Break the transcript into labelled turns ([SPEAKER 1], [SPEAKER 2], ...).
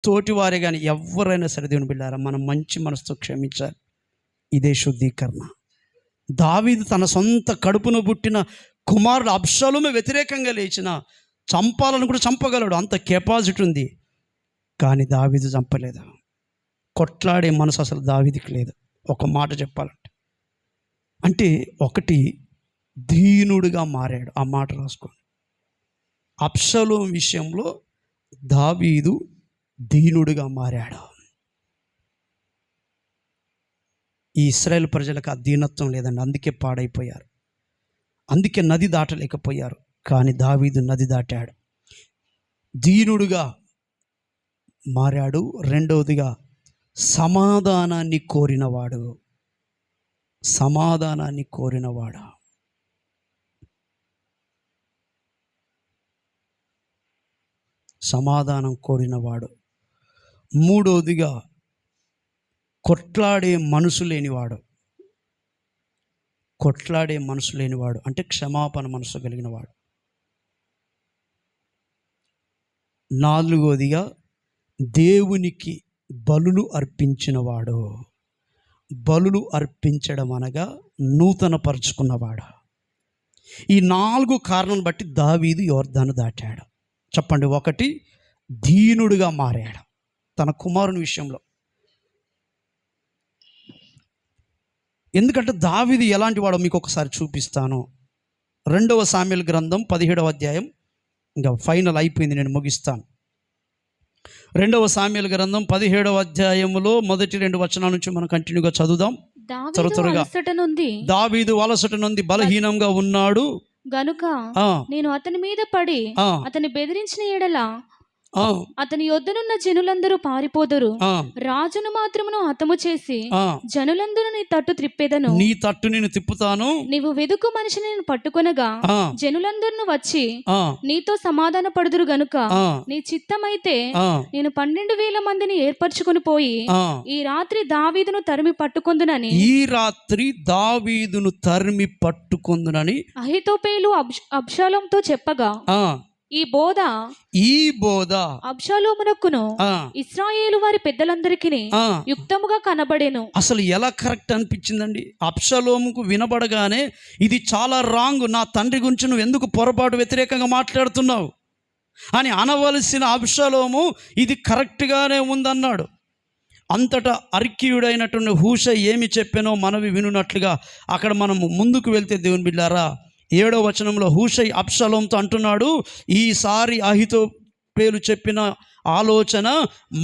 [SPEAKER 1] తోటివారే కానీ ఎవరైనా సరే దేవుని బిడ్డారా, మనం మంచి మనసుతో క్షమించాలి. ఇదే శుద్ధీకరణ. దావీదు తన సొంత కడుపున పుట్టిన కుమారుడు అబ్షాలోమే వ్యతిరేకంగా లేచిన చంపాలని కూడా చంపగలడు, అంత కెపాసిటీ ఉంది. కానీ దావీదు చంపలేదు. కొట్లాడే మనసు అసలు దావీదుకి లేదు. ఒక మాట చెప్పాలంటే, అంటే ఒకటి దీనుడుగా మారాడు. ఆ మాట రాసుకోండి. అబ్షాలోము విషయంలో దావీదు దీనుడుగా మారాడు. ఈ ఇశ్రాయేలు ప్రజలకు ఆ దీనత్వం లేదండి, అందుకే పాడైపోయారు, అందుకే నది దాటలేకపోయారు. కానీ దావీదు నది దాటాడు, దీనుడుగా మారాడు. రెండవదిగా సమాధానాన్ని కోరినవాడు. సమాధానాన్ని కోరినవాడు. సమాధానం కోరినవాడు. మూడవదిగా కొట్లాడే మనసు లేనివాడు. కొట్లాడే మనసు లేనివాడు అంటే క్షమాపణ మనసు కలిగినవాడు. నాలుగవదిగా దేవునికి బలులు అర్పించినవాడు. బలులు అర్పించడం అనగా నూతన పరుచుకున్నవాడు. ఈ 4 కారణాలను బట్టి దావీదు యొర్దాను దాటాడు. చెప్పండి. ఒకటి, దీనుడుగా మారాడు తన కుమారుని విషయంలో. ఎందుకంటే దావీదు ఎలాంటి వాడో మీకు ఒకసారి చూపిస్తాను. 2వ సామ్యుయేలు గ్రంథం 17వ అధ్యాయం, ఇంకా ఫైనల్ అయిపోయింది, నేను ముగిస్తాను. 2వ సామ్యుయేలు గ్రంథం 17వ అధ్యాయంలో మొదటి 2 వచనాల నుంచి మనం కంటిన్యూగా చదువుదాం. త్వరగా. దావీదు అలసట నుండి బలహీనంగా ఉన్నాడు
[SPEAKER 2] గనుక నేను అతని మీద పడి అతని బెదిరించిన ఎడల అతని యొద్దనున్న జనులందరూ పారిపోదురు. రాజును మాత్రమును హతము చేసి జనులందరూ నీ తట్టు త్రిప్పేదను.
[SPEAKER 1] నీ తట్టు నేను తిప్పుతాను.
[SPEAKER 2] నీవు వెదుకు మనిషిని నేను పట్టుకొనగా జనులందరూ వచ్చి నీతో సమాధాన పడుదురు గనుక నీ చిత్తమైతే నేను 12,000 మందిని ఏర్పరచుకొని పోయి ఈ రాత్రి దావీదును తరిమి పట్టుకొందునని అహీతోపెలు అబ్షాలోముతో చెప్పగా ఈ బోధ అబ్షాలోమునకును ఇశ్రాయేలు వారి పెద్దలందరికీ యుక్తముగా కనబడేను.
[SPEAKER 1] అసలు ఎలా కరెక్ట్ అనిపించిందండి. అబ్షాలోముకు వినబడగానే ఇది చాలా రాంగ్, నా తండ్రి గురించి నువ్వు ఎందుకు పొరపాటు వ్యతిరేకంగా మాట్లాడుతున్నావు అని అనవలసిన అబ్షాలోము ఇది కరెక్ట్గానే ఉందన్నాడు. అంతటా అర్కీయుడైనటువంటి హూషై ఏమి చెప్పానో మనవి వినున్నట్లుగా అక్కడ మనము ముందుకు వెళ్తే దేవుని బిడ్డారా, 7వ వచనంలో హూషై అబ్షాలోముతో అంటున్నాడు, ఈసారి అహీతోపెలు చెప్పిన ఆలోచన